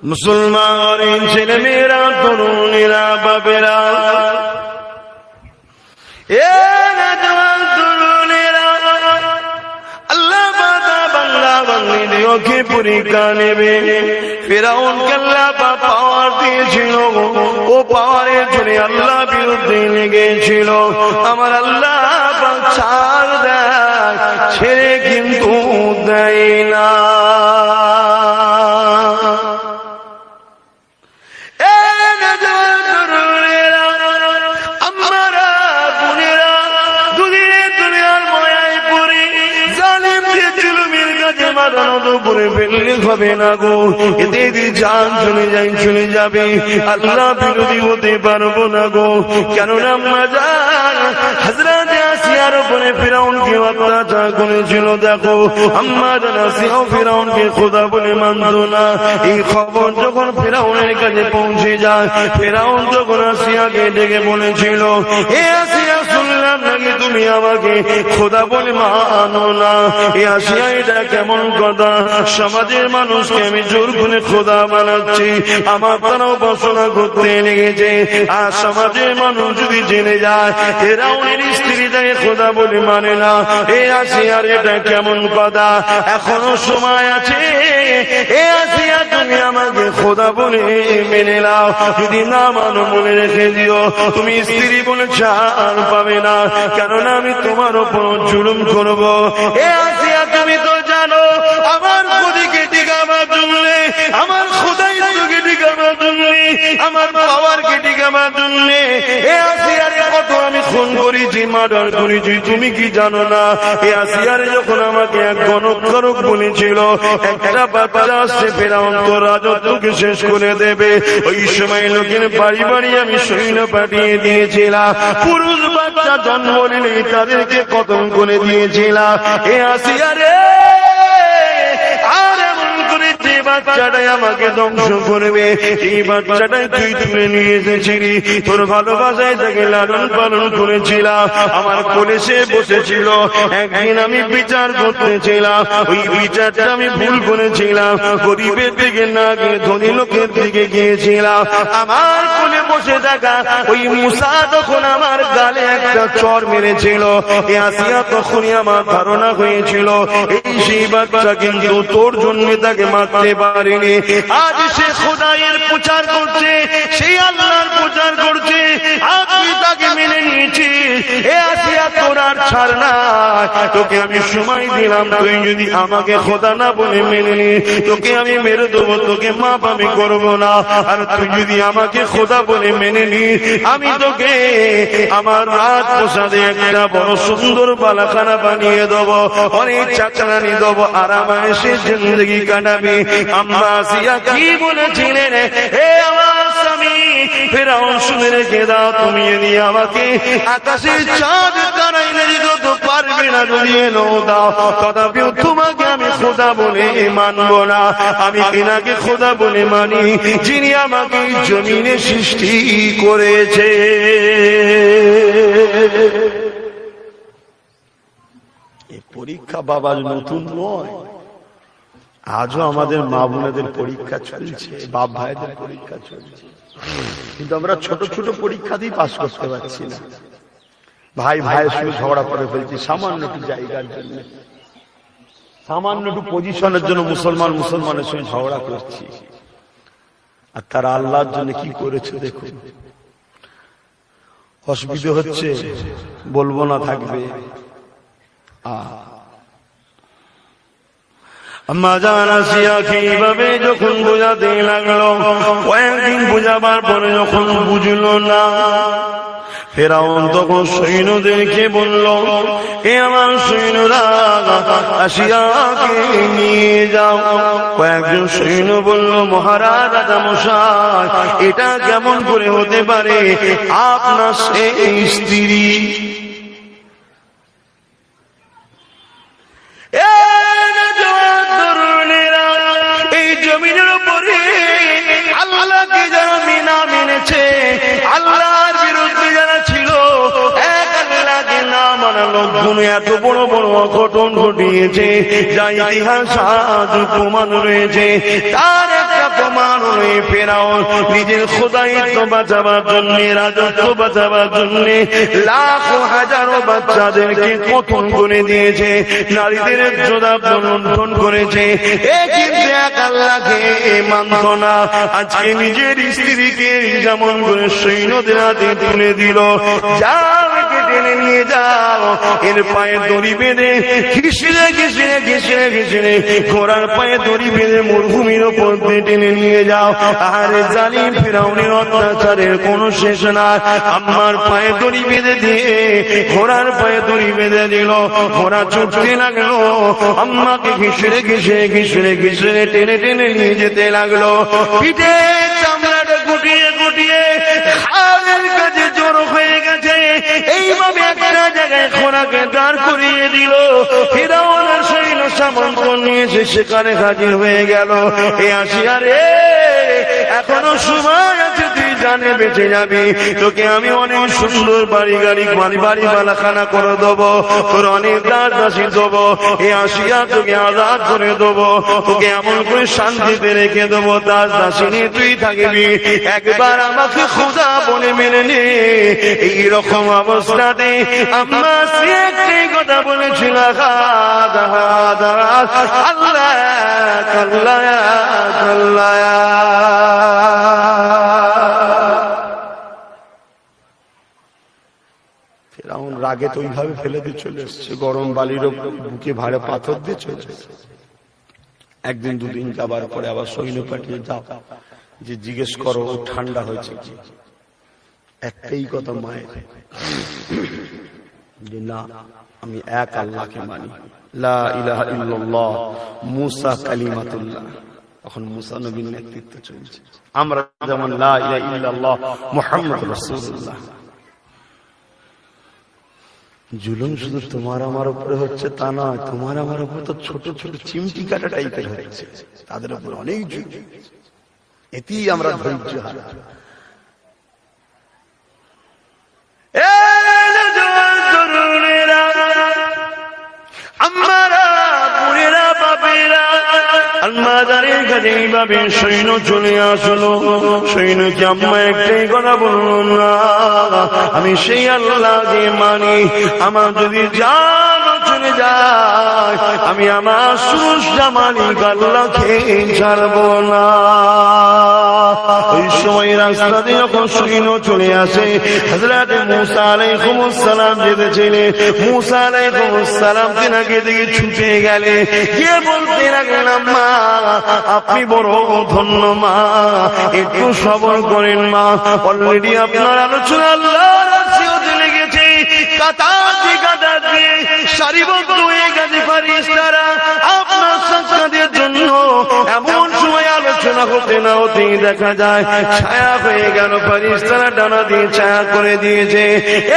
মুসলমান ছেলেমেয়েরা, তরুণেরা, বাবেরা, এ নওজওয়ান তরুণেরা, আল্লাহ বাংলা বাঙালিকে পরীক্ষা নেবে। ফিরআউনকে আল্লাহ পাওয়ার দিয়েছিল, ও পাওয়ারের জন্য আল্লাহ বিরুদ্ধে লেগেছিল। আমার আল্লাহ ছাড় দেয়, ছেড়ে কিন্তু দেয় না। হবে না গো, এতে জান চলে যাবে, আল্লাহ বিরোধী হতে পারবো না গো। কেননা হযরত আসিয়ার উপরে ফিরআউনকে অত্যাচার করেছিল। দেখো আম্মা জান আসিয়া ফিরআউনকে খোদা বলে মানত না। এই খবর যখন ফিরআউনের কাছে পৌঁছে যায়, ফিরআউন যখন আসিয়াকে ডেকে বলেছিল, হে আসিয়া, শুনলাম নাকি তুমি আমাকে খোদা বলে মানো না। এ আসিয়া, এটা কেমন কথা? সমাজের মানুষকে আমি জোর করে খোদা বানাচ্ছি, আমার তারাও উপাসনা করতে লেগেছে। আর সমাজের মানুষ যদি জেনে যায় ফিরআউনের স্ত্রী তাকে খোদা বলে মানে না, এ আসিয়া, এটা কেমন কথা? এখনো সময় আছে, এ আসিয়া, তুমি আমাকে খোদা বলে মেনে নাও। যদি না মানো মনে রেখে দিও, তুমি স্ত্রী বলে ছাড় পাবে না, কেননা আমি তোমার উপর জুলুম করবো। এ আসিয়া, তুমি তো জানো আমার খুদিকে টিকাবা তুললে, আমার খুদাই তোকে টিকাবা তুললে, আমার পাওয়ারকে টিকাবা তুললে, এ আসিয়ারে কত আমি খুন করেছি, মার্ডার করেছি, তুমি কি জানো না? এ আসিয়ারে যখন আমাকে এক গণকরক বলেছিল, একটা বাচ্চা আসছে ফিরআউন তো রাজত্বকে শেষ করে দেবে, ওই সময় লোকের বাড়ি বাড়ি আমি সৈন্য পাঠিয়ে দিয়েছিলাম, পুরুষ বাচ্চা জন্ম নিলে তাদেরকে কতল করে দিয়েছিলাম। এ আসিয়ারে, বাচ্চাটাই আমাকে ধ্বংস করবে, এই বাচ্চাটাই তুই তুলে নিয়ে এসেছিলি, তোর ভালোবাসায় তাকে লালন পালন করেছিলাম, আমার কোলে সে বসেছিল। একদিন আমি বিচার করতেছিলাম, ওই বিচারটা আমি ভুল করেছিলাম, গরিবের দিকে না গিয়ে ধনী লোকের দিকে গিয়েছিলাম। আমার কোলে বসে থাকা ওই মুসা তখন আমার গালে একটা চর মেরেছিল। এ আসিয়া, তখনই আমার ধারণা হয়েছিল এই সেই বাচ্চা কিন্তু তোর জন্য তাকে মারতে পারেনি। আজ সে খোদায়ের প্রচার করছে, সেই আল্লাহর প্রচার করছে, আজ তুই তাকে মেনে নিয়েছিস। এ আসিয়া, তোর আর ছাড় না, তোকে আমি সময় দিলাম, তুই যদি আমাকে খোদা না বলে মেনে নি, তোকে আমি মেরে দেবো, তোকে মাপ আমি করবো না। আর তুই যদি আমাকে খোদা বলে মেনে নি, আমি তোকে আমার রাত প্রসাদে একটা বড় সুন্দর বালাখানা বানিয়ে দেবো, অনেক চাকরানি দেবো, আরামায়েশে জিন্দগি কাটাবি। আম্মা আসিয়া কি বলেছিলেন, হে আমার স্বামী ফিরআউন, শুনে রেখে দাও, তুমি যদি আমাকে আকাশের চাঁদ তারাই দিতে তো পারবে না, যদি এলো দাও, তথাপিও তোমাকে আমি খোদা বলে মানব না। আমি তিনাকে খোদা বলে মানি যিনি আমাকে জমিনে সৃষ্টি করেছে। এই পরীক্ষা বাবা নতুন নয়, আজও আমাদের মা বোনেদের পরীক্ষা চলছে, বাপ ভাইদের পরীক্ষা চলছে, কিন্তু আমরা ছোট ছোট পরীক্ষাতেই পাস করতে পারছি না। ভাই ভাইয়ের সঙ্গে ঝগড়া করে ফেলছি সামান্য একটু জায়গার জন্য, সামান্য একটু পজিশনের জন্য মুসলমানের সঙ্গে ঝগড়া করছি, আর তারা আল্লাহর জন্য কি করেছে দেখুন। অসুবিধা হচ্ছে, বলবো না, থাকবে। আম্মা জান আসিয়াকে এইভাবে যখন বোঝাতে লাগলো, কয়েকদিন বোঝাবার পরে যখন বুঝলো না, ফিরআউন তখন সৈন্যদেরকে বলল, এ আমার সৈন্যরা, আসিয়াকে নিয়ে যাও। কয়েকজন সৈন্য বলল, মহারাজ রাজামশাই, এটা কেমন করে হতে পারে, আপনার সেই স্ত্রী। এই জমিনের উপরে আল্লাহকে যারা না মেনেছে, আল্লাহর বিরুদ্ধে যারা ছিল, এক আল্লাহকে না মানালো, এত বড় বড় অঘটন ঘটিয়েছে, যা ইতিহাস আজ প্রমাণ রয়েছে। তার একটা প্রমাণ হল ওই ফেরাউন নিজের খোদাইত্ব বাঁচাবার জন্য, রাজত্ব বাঁচাবার জন্য লাখো হাজারো বাচ্চাদেরকে কতল করে দিয়েছে, নারীদের জোদাব লুণ্ঠন করেছে। কিন্তু এক আল্লাহকে মানত না। আজকে নিজের স্ত্রীকে যেমন করে সৈন্যদের হাতে তুলে দিল, যাও টেনে নিয়ে যাও, এর পায়ে দড়ি বেঁধে ঘিসড়ে ঘিসড়ে ঘিসড়ে ঘিসড়ে ঘোড়ার পায়ে দড়ি বেঁধে মরুভূমির ওপর দিয়ে টেনে নিয়ে যাও। আরে জালিম ফিরাউনের অত্যাচারের কোন শেষ নাই। আম্মার পায়ে দড়ি বেঁধে দিয়ে ঘোড়ার পায়ে দড়ি বেঁধে দিল, ঘোড়া ছুটতে লাগলো, আম্মাকে ঘিসড়ে ঘিসড়ে ঘিসড়ে ঘিসড়ে টেনে টেনে নিয়ে যেতে লাগলো। পিঠে চামড়াটা গুটিয়ে গুটিয়ে খালের কাছে জড়ো হয়ে গেছে। এইভাবে একটা জায়গায় ঘোড়াকে দাঁড় করিয়ে দিল। ফিরাউনের সৈন্য সামন্ত নিয়ে এসে সেখানে হাজির হয়ে গেল। এ আসিয়া রে, এখনো সময় আছে, তুই জানে বেঁচে যাবি, তোকে আমি অনেক সুন্দর বাড়ি গাড়ি বাড়ি বালাখানা করে দেবো, তোর অনেক দাস দাসী দেবো। এ আসিয়া তোকে আজাদ করে দেবো, তোকে এমন করে শান্তিতে রেখে দেবো, দাস দাসী নিয়ে তুই থাকবি। একবার আমাকে খোদা বলে মেনে নে। এইরকম অবস্থাতে আমরা একটাই কথা বলেছিল, আল্লাহ আল্লাহ আল্লাহ। ফিরাউন রাগে তো ওইভাবে ফেলে দিয়ে চলে এসছে, গরম বালির বুকে ভাড়ে পাথর দিয়ে চলে এসছে। একদিন দুদিন যাবার পরে আবার সৈন্য পাঠিয়ে যাও, যে জিজ্ঞেস করো ও ঠান্ডা হয়েছে কি। একটাই কথা মায়ের, যে না, আমি এক আল্লাহকে মানি, লা ইলাহা ইল্লাল্লাহ মুসা কালিমাতুল্লাহ। এখন মুসা নবীর নেতৃত্ব চলছে, আমরা যেমন লা ইলাহা ইল্লাল্লাহ মুহাম্মদুর রাসূলুল্লাহ। জুলুম শুধু তোমার আমার উপরে হচ্ছে তা নয়, তোমার আমার উপরে তো ছোট ছোট চিমটি কাটা টাইপের হচ্ছে, তাদের উপর অনেক জুলুম। এতেই আমরা ধৈর্য হারা। সৈন্য চলে আসলো, সৈন্যকে আম্মা একটাই কথা বলল, না আমি সেই আল্লাহকে মানি, আমার যদি জান চলে যায় আমি আমার সুরক্ষা মালিক আল্লাহকে ছাড়বো না। ওই সময় রাস্তাতে যখন সৈন্য চলে আসে, হযরত মুসা আলাইহিস সালাম যেতেছিলেন, মুসা আলাইহিস সালাম তিনাকে দেখে ছুটে গেলে, গিয়ে বলতে লাগলেন, আম্মা আপনি বড় ধন্য মা, একটু সবর করেন মা, অলরেডি আপনার আলোচনা আল্লাহর রাসূলে লেগেছে, কাতাতে কাতাতে সারিবদ্ধ হয়ে গেছে ফেরেশতারা আপনার সাক্ষাতের জন্য। এমন সময় আলোচনা হতে না হতেই দেখা যায় ছায়া হয়ে গেল, ফেরেশতারা ডানা দিয়ে ছায়া করে দিয়েছে।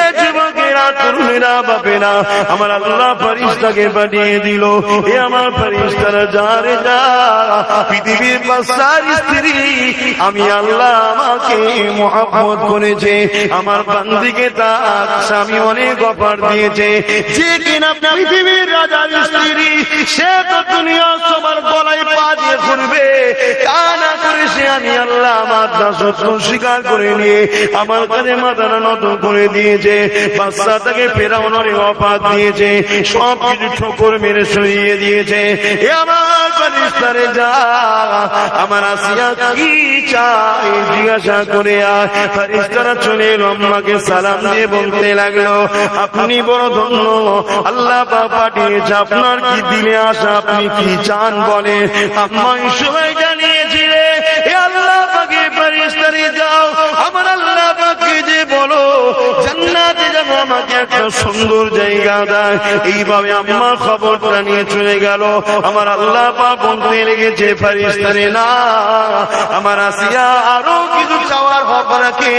এ যুবকেরা, তরুণেরা, বাপেরা, আমার আল্লাহ ফেরেশতাকে পাঠিয়ে দিল, এ আমার ফেরেশতারা যা রে যা, পৃথিবীর বাদশার স্ত্রী আমি আল্লাহ আমাকে মহব্বত করেছে, আমার বান্দিকে তার স্বামী অনেক অফার দিয়েছে, যে কিনা পৃথিবীর রাজার স্ত্রী, সে তো দুনিয়া সবার গলায় পা দিয়ে ঘুরবে, তা না করে সে আমি আল্লাহ আমার দাসত্ব স্বীকার করে নিয়ে আমার কাছে মাথাটা নত করে দিয়েছে। বাদশা তাকে ফেরাউন অনেক অফার দিয়েছে, সব কিছু ঠোকর মেরে সরিয়ে দিয়েছে। এ আমার ফেরেশতারে যা, আমার আসিয়া কি চাই জিজ্ঞাসা করে আয়। ফেরেশতারা চলে এলো, আম্মাকে সালাম দিয়ে বলতে লাগলো, আপনি বড় ধন্য, আল্লাহ পাক পাঠিয়েছে, আপনার কি দিলে আসা, আপনি কি চান বলে। আম্মা সবাই জানিয়েছিলে, এ আল্লাহ পাকে ফেরেশতারে যাও, আমার আল্লাহ পাককে যে বলো জান্নাতে যেন আমাকে একটা সুন্দর জায়গা দেয়। এইভাবে আম্মা খবরটা নিয়ে চলে গেল। আমার আল্লাহ পাক বলতে লেগেছে, ফেরেশতারে না, আমার আসিয়া আরো কিছু চাওয়ার হক রাখে,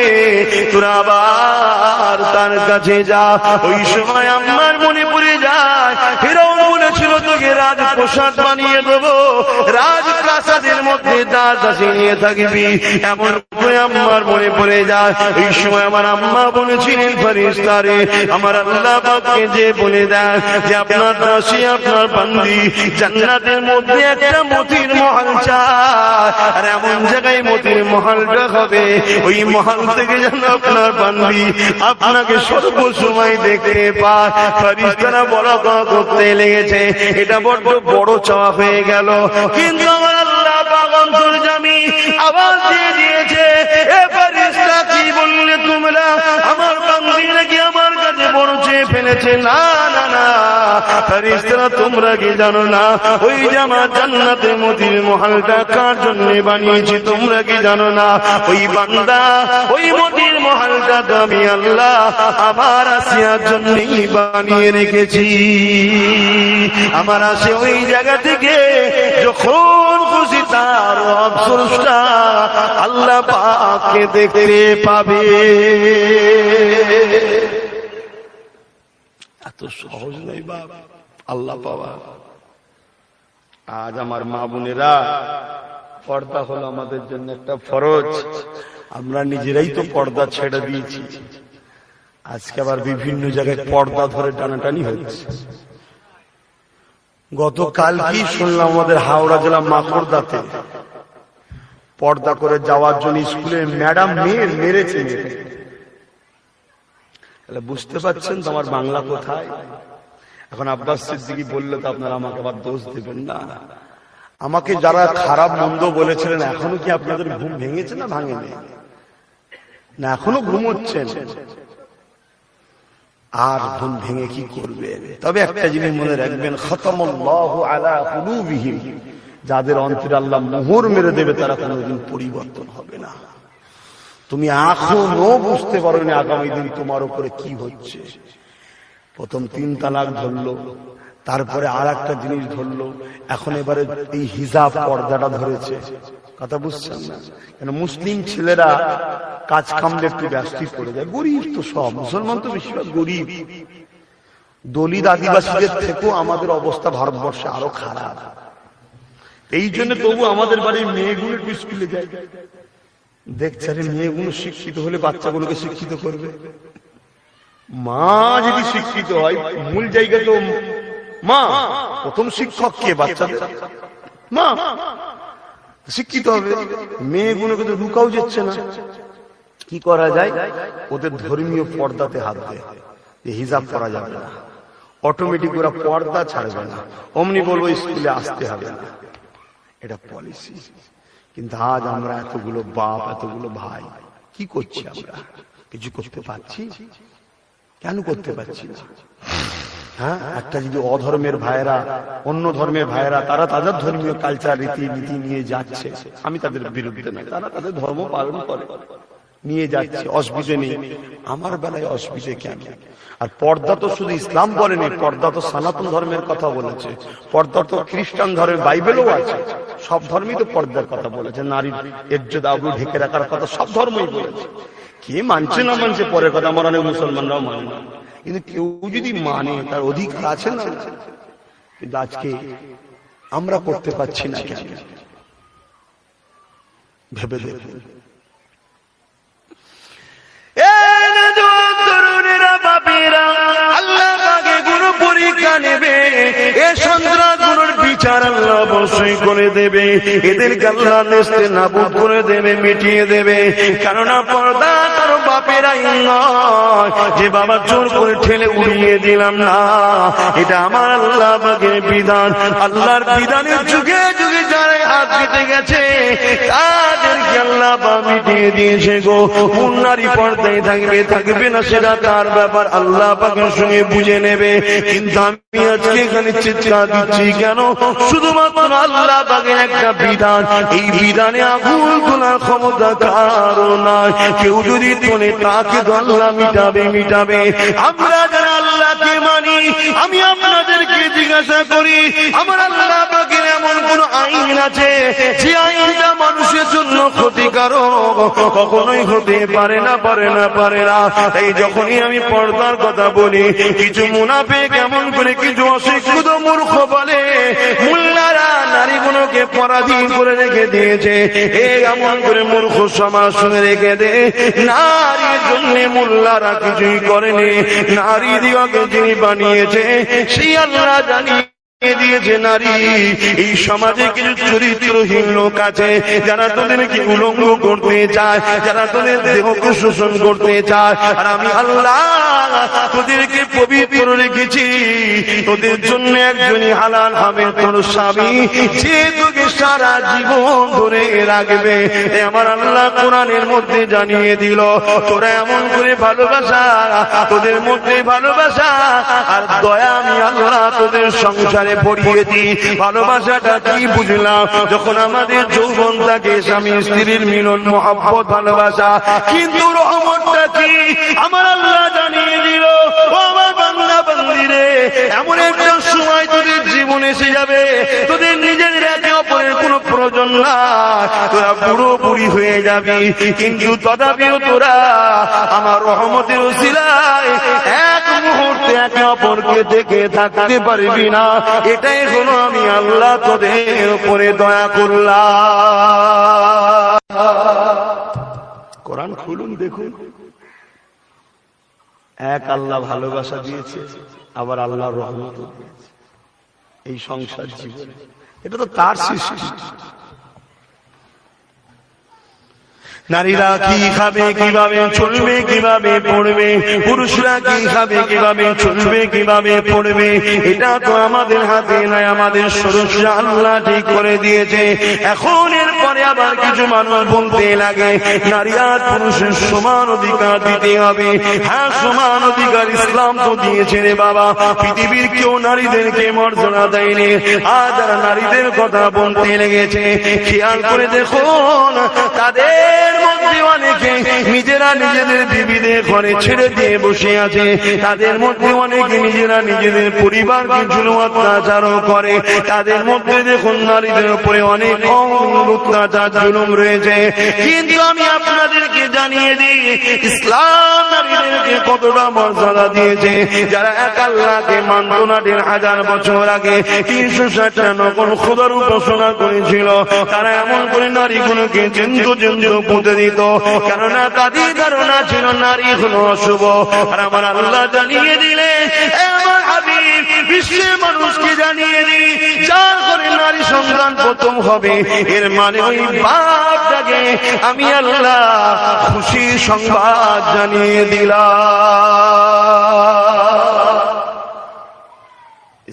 তোরা আবার তার কাছে যা। ওই সময় আম্মার মনে পড়ে যায়, ফিরাউন বলে বলেছিল তোকে রাজপ্রাসাদ বানিয়ে দেবো, রাজপ্রাসাদের মধ্যে দাসী নিয়ে থাকবি। এমন করে আম্মার মনে পড়ে যায়। এই সময় আমার আম্মা বলেছিলেন ফেরেশতারে আমার আল্লাহ পাককে যে বলে দেয় যে আপনার দাসী আপনার বান্দি জান্নাতের মধ্যে একটা মতির মহল চায়, আর এমন জায়গায় মতির মহলটা হবে ওই মহল থেকে যেন আপনার বান্দি আপনাকে সর্বসময় দেখতে পায়। ফেরেশতারা বলা করতে লেগেছে, এটা বড্ড বড় চাওয়া হয়ে গেল। কিন্তু আমার আল্লাহ পাক অন্তর্যামী আওয়াজ দিয়ে দিয়েছে, এ ফেরেশতা কি বললে তোমরা? আমার বান্দি নাকি আমার কাছে বড় চেয়ে ফেলেছে? না না না ফেরেশতারা তোমরা কি জানো না ওই যে আমার জান্নাতের মতির মহলটা কার জন্য বানিয়েছি তোমরা কি জানো না? ওই বান্দা ওই মতির মহলটা তো আমি আল্লাহ আমার আসিয়ার জন্যই বানিয়ে রেখেছি। আমার আসে ওই জায়গা থেকে যখন খুশি তার আফসোসটা আল্লাহ পাককে দেখতে পাবে। এত সহজ নয় বাবা আল্লাহ পাওয়া। আজ আমার মা বোনেরা, পর্দা হলো আমাদের জন্য একটা ফরজ। আমরা নিজেরাই তো পর্দা ছেড়ে দিয়েছি। আজকে আবার বিভিন্ন জায়গায় পর্দা ধরে টানাটানি হচ্ছে। গতকাল কি শুনলাম আমাদের হাওড়া জেলা মাকড়দাতে পর্দা করে যাওয়ার জন্য স্কুলে ম্যাডাম মেরেছে। বুঝতে পারছেন তো আমার বাংলা কোথায়? এখন আব্বাস সিদ্দিকী বললে তো আপনারা আমাকে আবার দোষ দেবেন না। আমাকে যারা খারাপ মন্দ বলেছিলেন এখনো কি আপনাদের ঘুম ভেঙেছে না ভাঙেনি? না এখনো ঘুমোচ্ছেন? আর ঘুম ভেঙে কি করবে? তবে একটা জিনিস মনে রাখবেন, খতমাল্লাহু আলা কুলুবিহিম, যাদের অন্তরে আল্লাহ মোহর মেরে দেবে তারা কোনোদিন পরিবর্তন হবে না। তুমি এখনো বুঝতে পারো না আগামী দিন তোমার উপরে কি হচ্ছে। প্রথম 3 তালাক ধরলো, তারপরে আর একটা জিনিস ধরলো, এখন এবারে এই হিজাব পর্দাটা ধরেছে। কথা বুঝছেন না? কেন মুসলিম ছেলেরা কাজ কামলে একটু ব্যস্ত পড়ে যায়। গরিব তো সব, মুসলমান তো বেশিরভাগ গরিব। দলিত আদিবাসীদের থেকেও আমাদের অবস্থা ভারতবর্ষে আরো খারাপ। এই জন্য তবু আমাদের বাড়ির মেয়েগুলো একটু স্কুলে যায়। দেখছে মেয়েগুলো শিক্ষিত হলে বাচ্চাগুলোকে শিক্ষিত করবে। মা যদি শিক্ষিত হয়, মূল জায়গা তো মা, প্রথম শিক্ষক কে? বাচ্চাদের মা শিক্ষিত হবে। মেয়েগুলোকে তো রুকাও যাচ্ছে না। কি করা যায়? ওদের ধর্মীয় পর্দাতে হাত দেয় যে হিজাব করা যাবে না, অটোমেটিক ওরা পর্দা ছাড়বে না, অমনি বলবো স্কুলে আসতে হবে না। এটা পলিসি। কিন্তু আজ আমরা এতগুলো বাপ, এতগুলো ভাই কি করছি? আমরা কিছু করতে পারছি? কেন করতে পারছি না? হ্যাঁ, একটা যদি অধর্মের ভাইয়েরা, অন্য ধর্মের ভাইয়েরা, তারা তাদের ধর্মীয় কালচার রীতিনীতি নিয়ে যাচ্ছে, আমি তাদের বিরুদ্ধে নয়, তারা তাদের ধর্ম পালন করে নিয়ে যাচ্ছে, অসুবিধে নেই। আমার বেলায় অসুবিধে কেন? আর পর্দা তো শুধু ইসলাম বলেনি, পর্দা তো সনাতন ধর্মের কথা বলেছে, পর্দা তো খ্রিস্টান ধর্মের বাইবেলও আছে। সব ধর্মই তো পর্দার কথা বলেছে, নারীর ইজ্জত আবরু ঢেকে রাখার কথা সব ধর্মই বলেছে। কে মানছে না মানছে পরের কথা, আমার অনেক মুসলমানরাও মানে না, কিন্তু কেউ যদি মানে তার অধিকার আছে না। কিন্তু আজকে আমরা করতে পারছি না কেন? ভেবে দেখুন। আল্লাহ পাকে গুরু পরীক্ষা নেবে, এ সন্ত্রাসগুলোর বিচার আল্লাহ অবশ্যই করে দেবে, এদেরকে আল্লাহ নেস্তে নাবুদ করে দেবে, মিটিয়ে দেবে। কেননা পর্দা তার বাপের আইন নয় যে বাবা জোর করে ঠেলে উড়িয়ে দিলাম, না, এটা আমার আল্লাহ পাকের বিধান। আল্লাহর বিধানের যুগে যুগে যারা হাত দিতে গেছে তাদেরকে আল্লাহ পাক মিটিয়ে দিয়েছে গো। কোন নারী পর্দায় থাকবে থাকবে না সেটা তার ব্যাপার, আল্লাহ পাকের সঙ্গে বুঝে নেবে। কিন্তু আমি আজকে এখানে চিৎকার দিচ্ছি কেন? শুধুমাত্র আল্লাহ পাকের একটা বিধান, এই বিধানে আগুন তোলার ক্ষমতা কারো নাই। কেউ যদি তোলে তাকে তো আল্লাহ মিটাবে। আমরা যারা আল্লাহকে মানি, আমি আপনাদেরকে জিজ্ঞাসা করি, আমার আল্লাহ পাকের এমন কোন আইন আছে যে আইনটা মানুষের জন্য ক্ষতিকারক কখনোই হতে পারে না, পারে না, পারে না। এই যখনই আমি পর্দার কথা বলি, কিছু মুনাফিক কেমন করে কিছু অশিক্ষিত মূর্খ বলে মুল্লারা নারীগুলোকে পরাধীন করে রেখে দিয়েছে। এই এমন করে মূর্খ সমাজ শুনে রেখে দে, নারীর জন্য মুল্লারা কিছুই করেনি। নারী দিগকে যিনি বানিয়েছে সেই আল্লাহ জানিয়ে দিয়েছে নারী। এই সমাজে কিছু চরিত্রহীন লোক আছে যারা তোদেরকে উলঙ্গ করতে চায়, যারা তোদের দেহকে শোষণ করতে চায়। আর আমি আল্লাহ তোদেরকে পবিত্র রেখেছি, তোদের জন্য একজনই হালাল হবে তোর স্বামী, যে তোকে সারা জীবন ধরে রাখবে। আমার আল্লাহ কোরআনের মধ্যে জানিয়ে দিল, তোরা এমন করে ভালোবাসা, তোদের মধ্যে ভালোবাসা আর দয়া আমি আল্লাহ তোদের সংসারে পড়িয়ে দিই। ভালোবাসাটা কি বুঝলাম? যখন আমাদের যৌবন থাকে, স্বামী স্ত্রীর মিলন, মহব্বত, ভালোবাসা। কিন্তু রহমতটা কি আমার আল্লাহ জানিয়ে দিল, ও আমার বান্দা বান্দিরে, এমন একটা সময় তোদের জীবনে এসে যাবে, তোদের নিজের একে অপরের কোনো প্রয়োজন নাই, তোরা বুড়ো বুড়ি হয়ে যাবি, কিন্তু তথাপিও তোরা আমার রহমতের উসিলায় এক মুহূর্তে একে অপরকে দেখে থাকতে পারবি না। এটাই হলো আমি আল্লাহ তোদের উপরে দয়া করলাম। কোরআন খুলুন, দেখুন, এক আল্লাহ ভালোবাসা দিয়েছে, আবার আল্লাহর রহমত দিয়েছে এই সংসার জীবনে। এটা তো তার সৃষ্টি। নারীরা কি খাবে, কিভাবে চলবে, কিভাবে পড়বে, পুরুষরা কি খাবে, কিভাবে চলবে, কিভাবে পড়বে, এটা তো আমাদের হাতে নাই, আমাদের সরসরা আল্লাহ ঠিক করে দিয়েছে। এখন এরপরে আবার কিছু মানুষ বলতে লাগে নারী আর পুরুষের সমান অধিকার দিতে হবে। হ্যাঁ, সমান অধিকার ইসলাম তো দিয়েছে রে বাবা, পৃথিবীর কেউ নারীদেরকে মর্যাদা দেয়নি। আর যারা নারীদের কথা বলতে লেগেছে, খেয়াল করে দেখুন, তাদের মধ্যে অনেকে নিজেরা নিজেদের বিবিদের ঘরে ছেড়ে দিয়ে বসে আছে, তাদের মধ্যে অনেকে নিজেরা নিজেদের পরিবারকে জুলুম অত্যাচারও করে। তাদের মধ্যে দেখুন নারীদের উপরে অনেক অত্যাচার জুলুম রয়েছে। কিন্তু আমি আপনাদেরকে জানিয়ে দিই, ইসলাম নারীদেরকে কতটা মর্যাদা দিয়েছে। যারা এক আল্লাহকে মানত না ১,৫০০ বছর আগে ৩৬০টা নকল খোদার উপাসনা করেছিল, তারা এমন করে নারীগুলোকে জেন্দ্র পুঁতে দিত, কেননা তাদের ধারণা ছিল নারী হলো অশুভ। আর আমার আল্লাহ জানিয়ে দিলে, আমার হাবিব বিশ্বের মানুষকে জানিয়ে দিই, যার করে নারী সন্তান প্রথম হবে, এর মানে ওই বাপটাকে আমি আল্লাহ খুশির সংবাদ জানিয়ে দিলাম।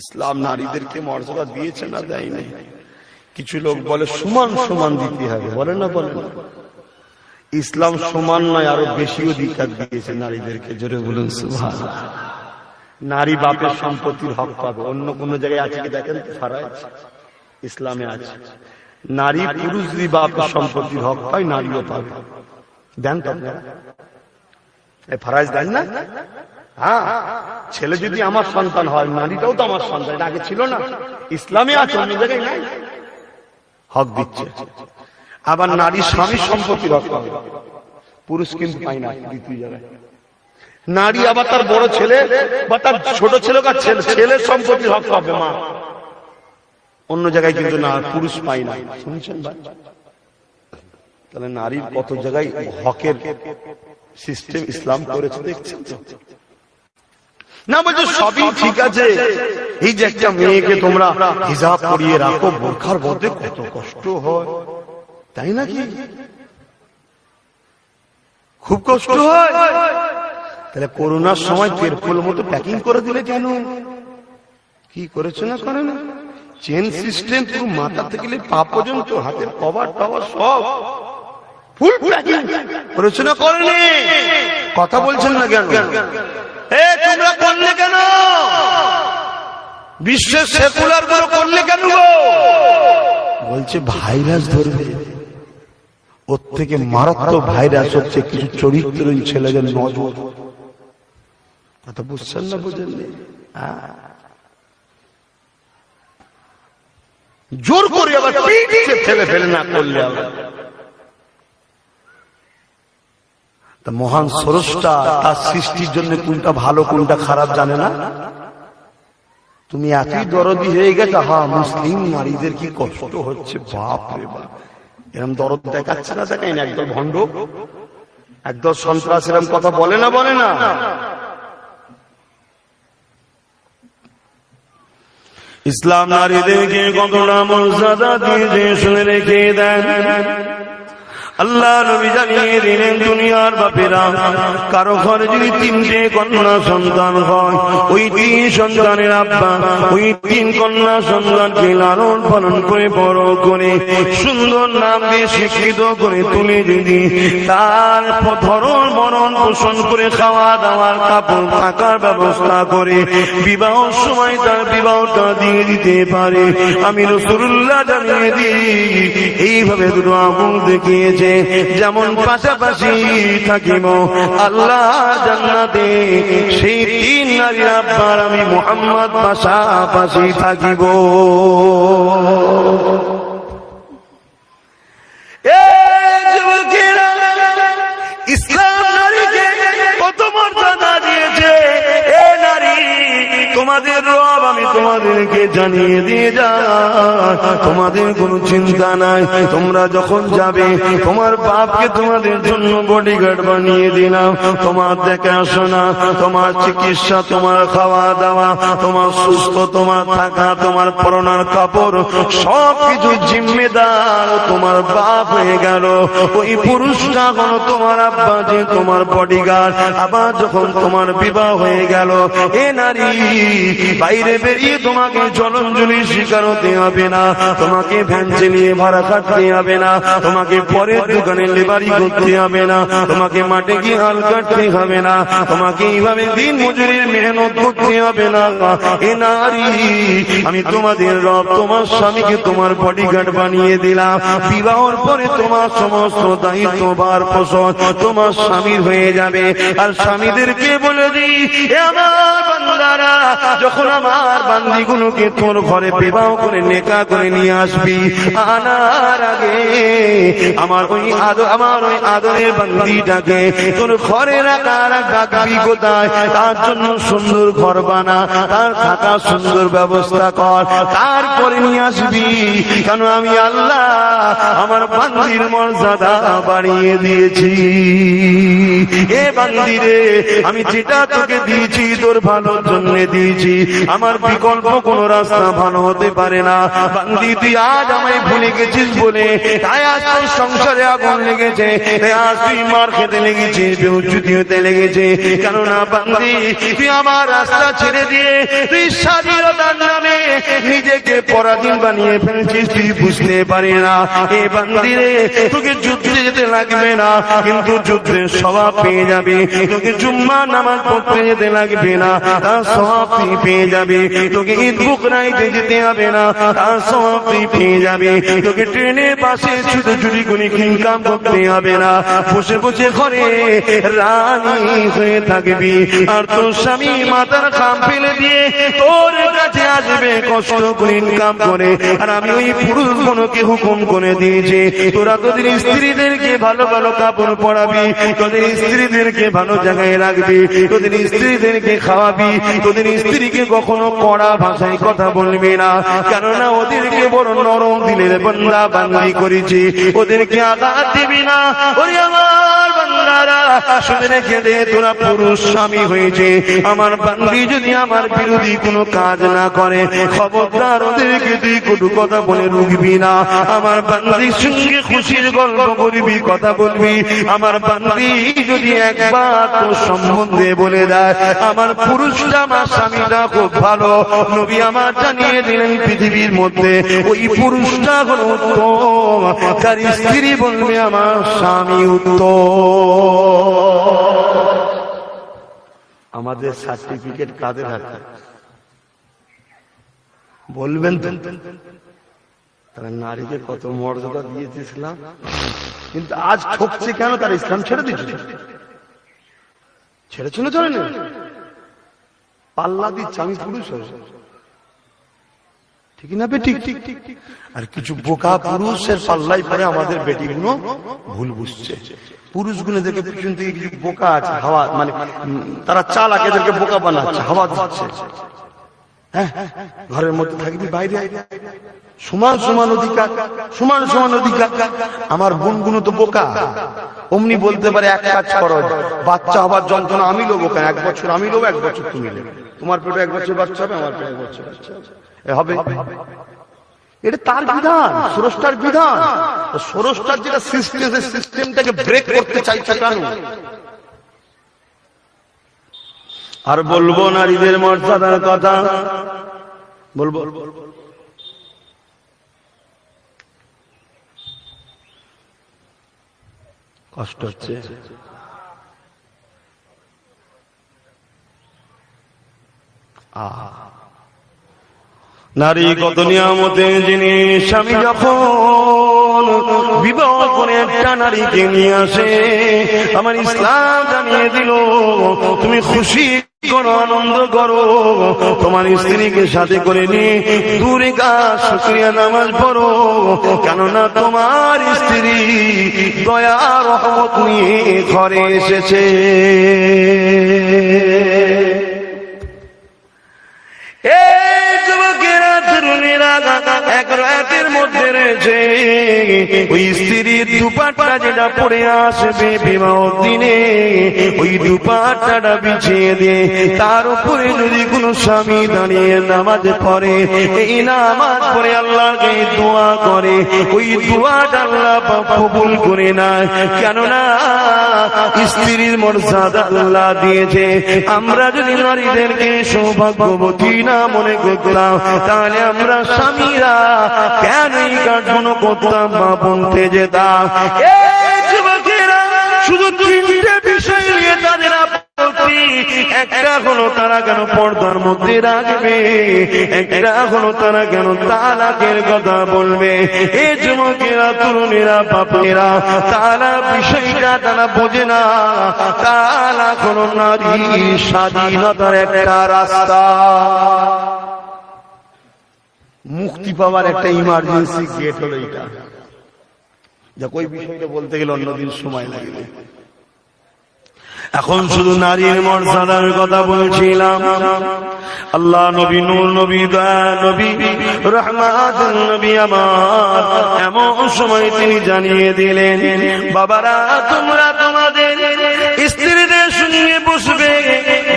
ইসলাম নারীদেরকে মর্যাদা দিয়েছে না দেয়নি? কিছু লোক বলে সমান সমান দিতে হবে, বলে না, বলে না। ইসলাম সমান নয়, আরো বেশি অধিকার দিয়েছে নারীদেরকে। জোরে বলুন সুবহানাল্লাহ। নারী বাপের সম্পত্তির হক পাবে। অন্য কোন জায়গায় আছে কি দেখেন? ফারাজ ইসলামে আছে, নারী পুরুষ যদি বাপের সম্পত্তির হক পায়, নারীও পাবে। দেন তো আপনারা ফারাজ দেন না? হ্যাঁ, ছেলে যদি আমার সন্তান হয়, নারীটাও তো আমার সন্তান। এটা আগে ছিল না? ইসলামে আছে, অন্য জায়গায় নাই। হক দিচ্ছে। আবার নারী স্বামীর সম্পত্তির হক পাবে, পুরুষ কিন্তু পায় না। দ্বিতীয় জায়গায় নারী আবার তার বড় ছেলে বা তার ছোট ছেলে বা ছেলের সম্পত্তির হক পাবে মা, অন্য জায়গায় কিন্তু না, পুরুষ পায় না। শুনছেন ভাই? তাহলে নারীর কত জায়গায় হকের সিস্টেম ইসলাম করেছে, দেখছেন তো? না বলছো সবই ঠিক আছে, এই যে একটা মেয়েকে তোমরা হিজাব পরিয়ে রাখো, বোরখার মধ্যে কত কষ্ট হয়, তাই নাকি? খুব কষ্ট হয়। তাহলে করোনার সময় তেরপোল মতো প্যাকিং করে দিলে কেন? কি করেছে না করে না? চেন সিস্টেম পুরো মাথা থেকে পা পর্যন্ত, হাতের কভার টাওয়ার সব ফুল প্যাকিং করেছে না করেনি? কথা বলছেন না কেন? তোমরা করলে কেন? বিশ্বের সেকুলার গুলো করলে কেন? বলছে ভাইরাস ধরবে। ওর থেকে মারাত্মক ভাইরাস হচ্ছে কিছু চরিত্রহীন ছেলেদের নজর। কথা বুঝছেন না? বুঝেননি? জোর করে আবার ফেলে না করলে তা মহান স্রষ্টা তার সৃষ্টির জন্য কোনটা ভালো কোনটা খারাপ জানে না? তুমি এতই দরদি হয়ে গেছো, হ্যাঁ মুসলিম নারীদের কি কষ্ট হচ্ছে, বাপ রে বাপ, এরম দরদ দেখাচ্ছে না, দেখাই না? একদল ভণ্ড, একদল সন্ত্রাস এরম কথা বলে না, বলে না? ইসলাম নারীদেরকে কতটা মর্যাদা দিয়েছে শুনে রেখে দেন। আল্লাহ নবী জানিয়ে দিলেন, দুনিয়ার বাপেরা কারো ঘরে যদি 3টে কন্যা সন্তান হয়, ওই 3 সন্তানের আব্বা ওই 3 কন্যা সন্তানকে লালন পালন করে বড় করে সুন্দর নাম দিয়ে শিক্ষিত করে তুলে যদি তার ধরন বরণ পোষণ করে খাওয়া দাওয়ার কাপড় থাকার ব্যবস্থা করে বিবাহ সময় তার বিবাহটা দিয়ে দিতে পারে, আমি রাসূলুল্লাহ জানিয়ে দিই এইভাবে দুটো আগুন দেখিয়েছে যেমন পাশাপাশি থাকিব আল্লাহ জান্নাতে, সেই 3 নারীর আব্বার আমি মুহাম্মদ পাশাপাশি থাকিব। ইসলাম নারীকে কত মর্যাদা দিয়েছে। এ নারী, তোমাদের রব আমি তোমাদেরকে জানিয়ে দিয়ে যা, তোমাদের কোনো চিন্তা নাই। তোমরা যখন যাবে তোমার বাপকে তোমাদের জন্য বডিগার্ড বানিয়ে দিলাম, তোমার দেখাশোনা, তোমার চিকিৎসা, তোমার খাওয়া দাওয়া, তোমার সুস্থ, তোমার থাকা, তোমার পরনার কাপড় সবকিছু জিম্মেদার তোমার বাপ হয়ে গেল। ওই পুরুষটা হলো তোমার আব্বা, যে তোমার বডিগার্ড। আবার যখন তোমার বিবাহ হয়ে গেল, এ নারী বাইরে বেরিয়ে তোমাকে জলঞ্জলি শিকার হতে হবে না, তোমাকে ভ্যান চালিয়ে ভাড়া কাটতে হবে না, তোমাকে পরের দোকানে লেবারি করতে হবে না, তোমাকে মাঠে গিয়ে হাল কাটতে হবে না, তোমাকে এইভাবে দিন মজুরির মেহনত করতে হবে না। এ নারী, আমি তোমাদের রব তোমার স্বামীকে তোমার বডিগার্ড বানিয়ে দিলাম। বিবাহর পরে তোমার সমস্ত দায়িত্ব ভার পোষণ তোমার স্বামীর হয়ে যাবে। আর স্বামীদেরকে বলে দিই, এ আমার বান্দারা, যখন আমার বান্দিগুলোকে তোর ঘরে বিবাহ করে নেকা করে নিয়ে আসবি, আনার আগে আমার ওই আদরের বান্দিটাকে তোর ঘরে রাখবি কোথায়? তার জন্য সুন্দর ঘর বানা, তার থাকা সুন্দর ব্যবস্থা কর, তারপরে নিয়ে আসবি। কেন আমি আল্লাহ আমার বান্দির মর্যাদা বাড়িয়ে দিয়েছি। এ বান্দিরে, আমি যেটা তোকে দিয়েছি তোর ভালোর জন্য দিয়েছি, আমার বিকল্প কোন রাস্তা ভালো হতে পারে না। বান্দি, তুই আজ আমায় ভুলে গেছিস বলে তাই আজ তোর সংসারে আগুন লেগেছে, আজ তুই মার খেতে লেগেছিস, বেহুচ্ছুতি হতে লেগেছে। কেননা বান্দি, তুই আমার রাস্তা ছেড়ে দিয়ে তুই স্বাধীনতার নামে নিজেকে পরাধীন বানিয়ে ফেলছিস, তুই বুঝতে পারি না। এ বান্দি রে, তোকে যুদ্ধে যেতে লাগবে না, কিন্তু যুদ্ধের স্বভাব পেয়ে যাবে। তোকে জুম্মা নামাজ পড়তে যেতে লাগবে না, তার স্বভাব তুই পেয়ে যাবে। তোকে ঈদ বুকরাইতে যেতে হবে না, তার স্বভাব তুই পেয়ে যাবে। তোকে ট্রেনের পাশে ছুটোছুটি করে ইনকাম করতে হবে না, বসে বসে ঘরে রানী হয়ে থাকবি। আর তোর স্বামী মাথার খাম ফেলে দিয়ে তোর কাছে আসবে কষ্ট করে ইনকাম করে। আর আমি ওই পুরুষগুলোকে হুকুম করে দিয়েছি, তোরা তোদের স্ত্রীদেরকে ভালো ভালো কাপড় পরাবি, তোদের স্ত্রীদেরকে ভালো জায়গায় রাখবি, তোদের স্ত্রীদেরকে খাওয়াবি, তোদের স্ত্রীকে কখনো কড়া ভাষায় কথা বলবি না। কেননা ওদেরকে বড় নরম দিলের বান্দা বান্দি করেছি, ওদেরকে আঘাত দিবি না। ওরে আমার বান্দারা, শুনে রেখে দে, তোরা পুরুষ স্বামী হয়েছে, আমার বান্দি যদি আমার বিরোধী কোনো কাজ না করে, খবরদার ওদেরকে তুই কটু কথা বলে রুখবি না। আমার বান্দির সঙ্গে খুশির গল্প করবি, কথা বলবি। আমার বান্দি যদি একবার তোর সম্বন্ধে বলে দেয় আমার পুরুষটা, আমার স্বামীটা খুব ভালো, নবী আমার জানিয়ে দিলেন পৃথিবীর মধ্যে ওই পুরুষটা হলো উত্তম, তার স্ত্রী বলবে আমার স্বামী উত্তম। আমাদের সার্টিফিকেট কাদের হাতে বলবেন তো? তারা নারীকে কত মর্যাদা দিয়েছে ইসলাম, কিন্তু আজ ঠকছে কেন? তার ইসলাম ছেড়ে দিচ্ছে, ছেড়েছিল চলে না, পাল্লা দিচ্ছে আমি পুরুষ হয়ে। ঠিক না বেটি? আর কিছু বোকা পুরুষের পাল্লাই পরে আমাদের বেটিগুলো ভুল বুঝছে। পুরুষগুলো দেখে পিছন থেকে কিছু বোকা আছে, হাওয়া মানে তারা চালাক, এদেরকে বোকা বানাচ্ছে, হাওয়া দিচ্ছে। হ্যাঁ, ঘরের মধ্যে থাকবি, বাইরে সমান সমান অধিকার, সমান সমান অধিকার। আমার বোনগুলো তো বোকা, অমনি বলতে পারে এক কাজ করো, বাচ্চা হবার যন্ত্রণা আমি লোবো কেন, 1 বছর আমি লোবো, 1 বছর তুমি নেবে। তোমার পেটে 1 বছর বাচ্চা হবে, আমার পেটে 1 বছর বাচ্চা হবে। এটা তার বিধান, স্রষ্টার বিধান। স্রষ্টার যেটা সিস্টেম, সিস্টেমটাকে ব্রেক করতে চাইছে কেন? আর বলবো নারীদের মর্যাদার কথা, বলবো কষ্ট হচ্ছে। নারী কত নিয়ামতের জিনিস। স্বামী যখন বিবাহ করে একটা নারীকে নিয়ে আসে, আমার ইসলাম জানিয়ে দিল তুমি খুশি করো, আনন্দ করো, তোমার স্ত্রীকে সাথে করে নিয়ে 2 রাকাত শুকরিয়া নামাজ পড়ো, কেননা তোমার স্ত্রী দয়া রহমত নিয়ে ঘরে এসেছে। এক রাতের মধ্যে রয়েছে ওই স্ত্রীর দুপাট্টা যেটা পরে আসবে বিবাহ দিনে, ওই দুপাট্টাটা বিছিয়ে দিয়ে তার উপরে যদি কোনো স্বামী দাঁড়িয়ে নামাজ পড়ে, এই নামাজ পড়ে আল্লাহকে দোয়া করে, ওই দোয়াটা আল্লাহ কবুল করে না। কেননা স্ত্রীর মর্যাদা আল্লাহ দিয়েছে। আমরা যদি নারীদেরকে সৌভাগ্যবতী না মনে করতাম, তাহলে আমরা স্বামীরা কেন এই কাজগুলো করতাম, মা বলতে যেতাম। যুবকেরা শুধু 3টে বিষয় নিয়ে তাদের আপত্তি। একটা হলো তারা কেন পর্দার মধ্যে রাখবে, একটা হলো তারা কেন তালাকের কথা বলবে। এই যুবকেরা, তরুণেরা, বাপেরা, তারা বিষয়টা তারা বোঝে না। তালাক হলো নারী স্বাধীনতার একটা রাস্তা, মুক্তি পাওয়ার একটা ইমার্জেন্সি গেট হলো এটা। যা ওই বিষয়টা বলতে গেলে অন্যদিন সময় লাগবে। এখন শুধু নারীর মর্যাদার কথা বলছিলাম। আল্লাহ নবী, নূর নবী, দয়া নবী, রহমাতুন নবী আমার এমন সময় তিনি জানিয়ে দিলেন, বাবারা তোমরা তোমাদের স্ত্রীদের সঙ্গে বসবে,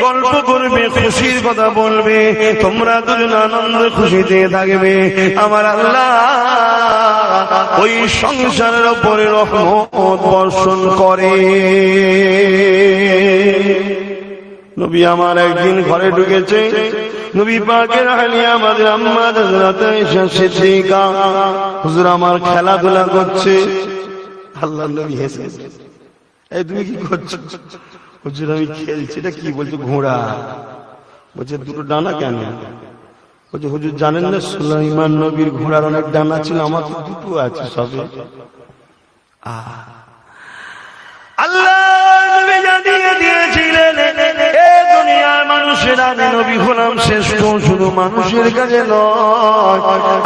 গল্প করবে, খুশির কথা বলবে, তোমরা দুজন আনন্দ খুশিতে থাকবে। আমার আল্লাহ ওই সংসারের উপরে রহমত বর্ষণ করে। নবী আমার একদিন ঘরে ঢুকেছে, নবী পাকের আহলি আমাদের আম্মা হযরত আয়েশা সিদ্দিকা হুজুর আমার খেলাধুলা করছে। আল্লাহর নবী হেসে, এই তুমি কি করছো? হুজুর আমি খেলছি। এটা কি বলছো? ঘোড়া। বলছে 2টো ডানা কেন? বলছে হুজুর জানেন না সুলাইমান নবীর ঘোড়ার অনেক ডানা ছিল, আমার তো 2টো আছে সবে। আল্লাহ নবী জানিয়ে দিয়েছিলেন এই দুনিয়ার মানুষেরা নবী হলাম শ্রেষ্ঠ, শুধু মানুষের কাছে নয়,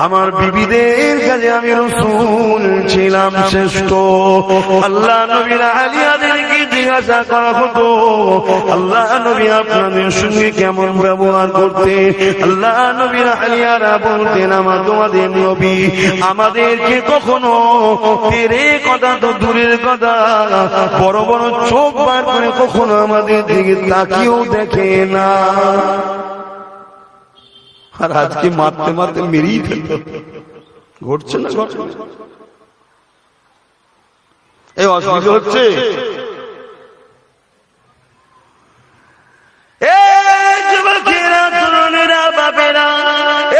আমার বিবিদের কাছে আমি রাসূল ছিলাম শ্রেষ্ঠ। আল্লাহ নবীর আলিয়াদেরকে জিজ্ঞাসা করা হতো, আল্লাহ নবী আপনাদের সঙ্গে কেমন ব্যবহার করতে? আল্লাহ নবীর আলিয়ারা বলতেন, আমার তোমাদের নবী আমাদেরকে কখনো তেরে কথা তো দূরের কথা, বড় বড় চোখ বার করে কখনো আমাদের দিকে তাকিয়েও দেখে না। আর আজকে মারতে মারতে মেরেই ফেলত। ঘটছে না? এই অসুবিধা হচ্ছে। যুবকেরা, তরুণেরা, বাপেরা,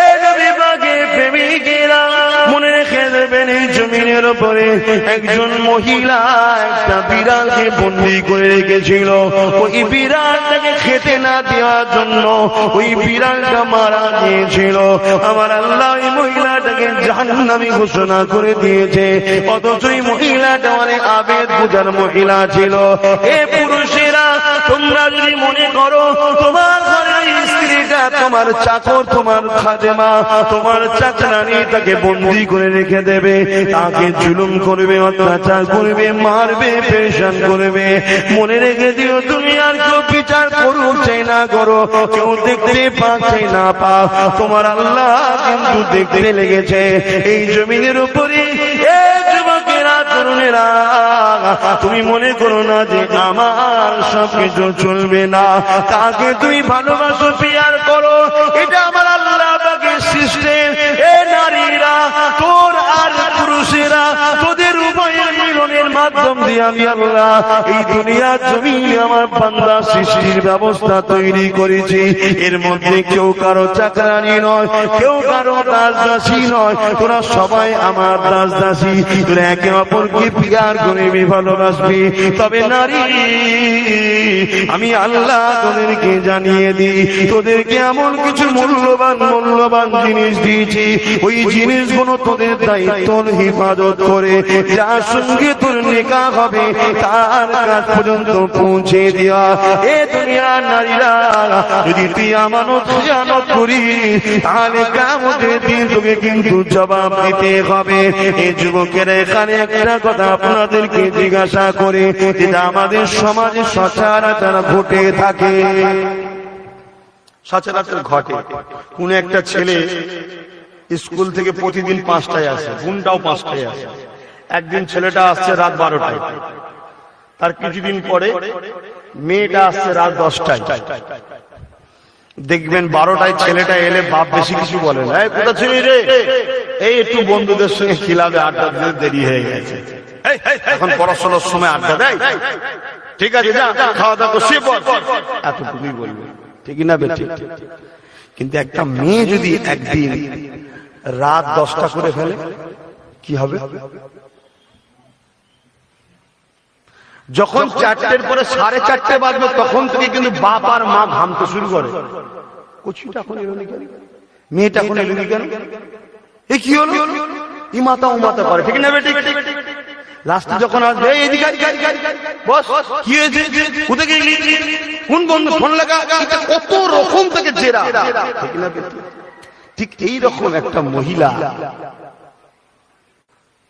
এ নবী পাকের প্রেমিকেরা, মনে রেখে দেবেন এই জমিনের উপরে একজন মহিলা একটা বিড়ালকে বন্দী করে রেখেছিল। ওই বিড়ালটাকে খেতে না দেওয়ার জন্য ওই বিড়ালটা মারা গিয়েছিল। আমার আল্লাহ ওই মহিলাটাকে জাহান্নামী ঘোষণা করে দিয়েছে। অথচ ওই মহিলাটা অনেক আবেদ পূজার মহিলা ছিল। এ পুরুষেরা, তোমরা যদি মনে করো তোমার ঘরের স্ত্রীটা তোমার চাকর, তোমার খাদেমা, তোমার চাকরানি তাকে বন্দী করে রেখে দেবে, তাকে জুলুম করবে, অত্যাচার করবে, মারবে, পেরেশান করবে। মনে রেখে দিও তুমি আর কেউ বিচার করুক চাই না করো, কেউ দেখতে পাচ্ছে না পা, তোমার আল্লাহ কিন্তু দেখতে লেগেছে এই জমিনের উপরে। যুবকেরা, তরুণেরা, তুমি মনে করো না যে আমার সবকিছু চলবে না। তাকে তুমি ভালোবাসো, পিয়ার করো, এটা আমার আল্লাহ পাকের সিস্টেম। এ নারীরা, তোর আর পুরুষেরা, তোদের উভয়ের মিলনের মাধ্যম দিয়ে আমি আল্লাহ এই দুনিয়ার জমিনে আমার বান্দা সৃষ্টির ব্যবস্থা তৈরি করেছি। এর মধ্যে কেউ কারো চাকরানি নয়, কেউ কারো দাসদাসী নয়, তোরা সবাই আমার দাসদাসী। তোরা একে অপরকে পিয়ার করবি, ভালোবাসবি। তবে নারী, আমি আল্লাহ তোদেরকে জানিয়ে দিই, তোদেরকে এমন কিছু মূল্যবান মূল্যবান জিনিস দিয়েছি, ওই জিনিসগুলো তোদের দায়িত্ব হিফাজত করে যার সঙ্গে তোর নিকাহ হবে তার কাছ পর্যন্ত পৌঁছে দেওয়া। এ দুনিয়ার নারীরা, যদি তুই আমানত খিয়ানত করিস তাহলে কিয়ামতের দিন তোকে কিন্তু জবাব দিতে হবে। এই যুবকেরা, এখানে একটা কথা আপনাদেরকে জিজ্ঞাসা করে, যেটা আমাদের সমাজে সচরাচর ঘটে থাকে, সচরাচর ঘটে। কোন একটা ছেলে স্কুল থেকে প্রতিদিন 5টায় আসে, বোনটাও 5টায় আসে। একদিন ছেলেটা আসছে রাত 12টায়, তার কিছুদিন পরে মেয়েটা আসছে রাত 10টায়। দেখবেন 12টায় ছেলেটা এলে বাপ বেশি কিছু বলে না, এই কোথা ছিলি রে, এই একটু বন্ধুদের সঙ্গে খিলাবে, আড্ডা দিতে দেরি হয়ে গেছে, এখন পড়াশোনার সময় আড্ডা দেয়, ঠিক আছে যা খাওয়া দাওয়া করছি, এতটুকুই বলবে, ঠিক না বেঠিক? কিন্তু একটা মেয়ে যদি একদিন রাত 10টা করে ফেলে, কি হবে? যখন 4টের পরে 4:30 বাজবে, তখন থেকে কিন্তু বাপ আর মা ঘামতে শুরু করে, কচিটা এখন এলোনি কেন, মেয়েটা এখন এলোনি কেন, এ কি হলো, ই মাথা ও মাথা করে, ঠিক না বেঠিক? লাস্টে যখন আসবে, এদিকে বস, কি হয়েছে, কোথায় গেলি, কোন বন্ধু ফোন লাগা, কত রকম থেকে জেরা, ঠিক না বেঠিক? ঠিক এই রকম একটা মহিলা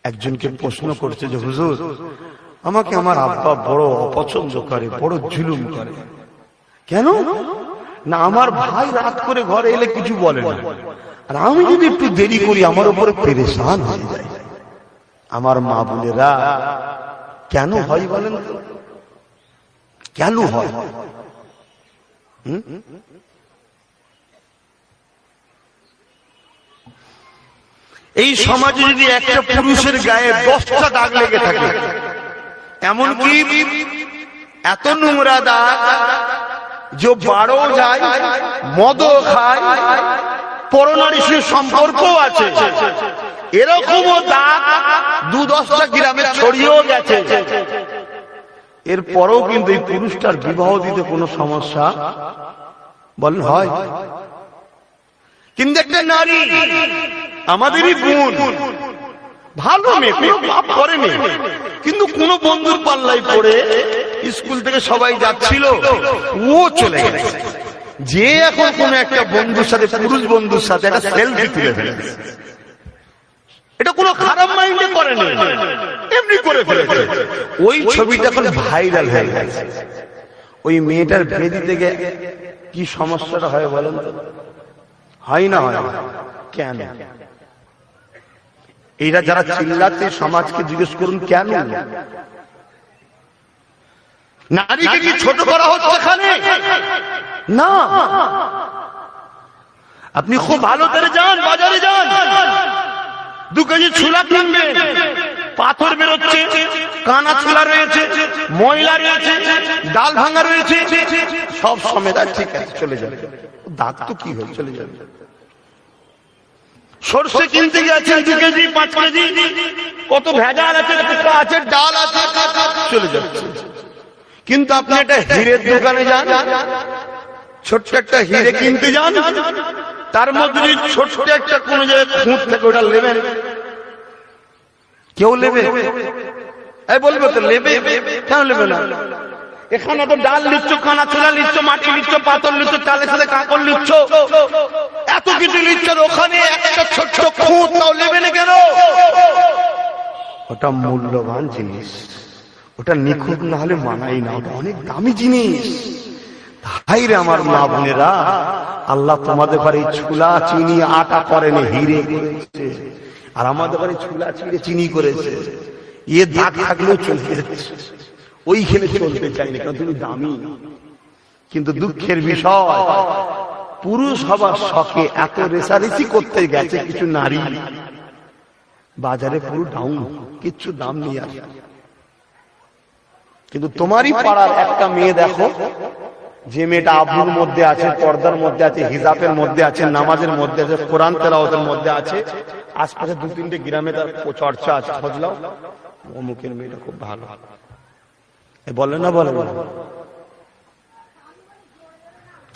একজনকে প্রশ্ন করছে যে, হুজুর, আমাকে আমার আব্বা বড় অপছন্দ করে, বড় জুলুম করে। কেন? না, আমার ভাই রাত করে ঘরে এলে কিছু বলে না, আর আমি যদি একটু দেরি করি আমার উপরে পেরেশান হয়ে যায়। আমার মা বোনেরা, কেন হয় বলেন তো? কেন হয়? এই সমাজে যদি একটা পুরুষের গায়ে 10টা দাগ লেগে থাকে, এমনকি এত নোংরা দাগ যে বারো যায়, মদও খায়, পরনারীর সম্পর্ক আছে, এরকমও দাগ 2-10টা গ্রামে ছড়িয়েও গেছে, এরপরেও কিন্তু এই পুরুষটার বিবাহ দিতে কোনো সমস্যা বলেন হয়? কিন্তু একটা নারী, আমাদেরই বোন, ভালো মেয়ে, কোনো পাপ করেনি, কিন্তু কোন বন্ধুর পাল্লাই পড়ে স্কুল থেকে সবাই যাচ্ছিল, ও চলে গেছে, যে এখন কোন একটা বন্ধুর সাথে, পুরুষ বন্ধুর সাথে একটা সেলফি তুলে ফেলেছে। এটা কোনো খারাপ মাইন্ডে করেনি, এমনি করে ফেলেছে। ওই ছবিটা এখন ভাইরাল হয়ে গেছে। ওই মেয়েটার ভেদি থেকে কি সমস্যাটা হয় বলেন তো? হয় না? হয় কেন? এরা যারা চিল্লাচ্ছে সমাজকে জিজ্ঞেস করুন কেন? নারীকে কি ছোট করা হচ্ছে এখানে? না, আপনি খুব ভালো করে যান, বাজারে যান, 2 কেজি ছোলা কিনবেন, পাথর বেরোচ্ছে, কানা ছোলা রয়েছে, ময়লা রয়েছে, ডাল ভাঙা রয়েছে, সব সমেত ঠিক আছে, চলে যাবে, দাঁত তো কি হয়, চলে যাবে। সরষে কিনতে গেছেন 2 কেজি 5 কেজি, কত ভেজাল আছে, আছে ডাল আছে, চলে যাচ্ছে। কিন্তু আপনি একটা হীরের দোকানে যান, ছোট্ট একটা হীরে কিনতে যান, তার মধ্যে ছোট্ট একটা কোন জায়গায় খুঁত থেকে ওটা নেবেন, কেউ নেবে? এই বলবে তো নেবে, কেন নেবে না? এখানে তো ডাল নিচ্ছ, খানা ছোলা নিচ্ছ, মাটি নিচ্ছ, পাথর নিচ্ছ, চালের সাথে কাকড় নিচ্ছ, এত কিছু নিচ্ছ, ওখানে একটা ছোট্ট খুঁত তাও নেবে না কেন? ওটা মূল্যবান জিনিস, ওটা নিখুঁত না হলে মানাই না, ওটা অনেক দামি জিনিস। হাই রে আমার মা বোনেরা, আল্লাহ তোমাদের ঘরে ছোলা চিনি আটা করেনি, হিরে করেছে, আর আমাদের ঘরে ছোলা চিড়ে চিনি করেছে। এ দাগ থাকলেও চলতে যাচ্ছে, ওই খেলে চলতে চাই না, কারণ তুমি দামি। কিন্তু দুঃখের বিষয়, পুরুষ হবার শখে এত রেসারেসি করতে গেছে কিছু নারী, বাজারে পুরো ডাউন, কিচ্ছু দাম নেই আর। কিন্তু তোমারই পাড়ার একটা মেয়ে দেখো, যে মেয়েটা আব্রুর মধ্যে আছে, পর্দার মধ্যে আছে, হিজাবের মধ্যে আছে, নামাজের মধ্যে আছে, কোরআন তেলাওয়াতের মধ্যে আছে, আশপাশে 2-3টে গ্রামে তার চর্চা আছে, খোঁজলাও অমুকের মেয়েটা খুব ভালো, বলে না? বলে না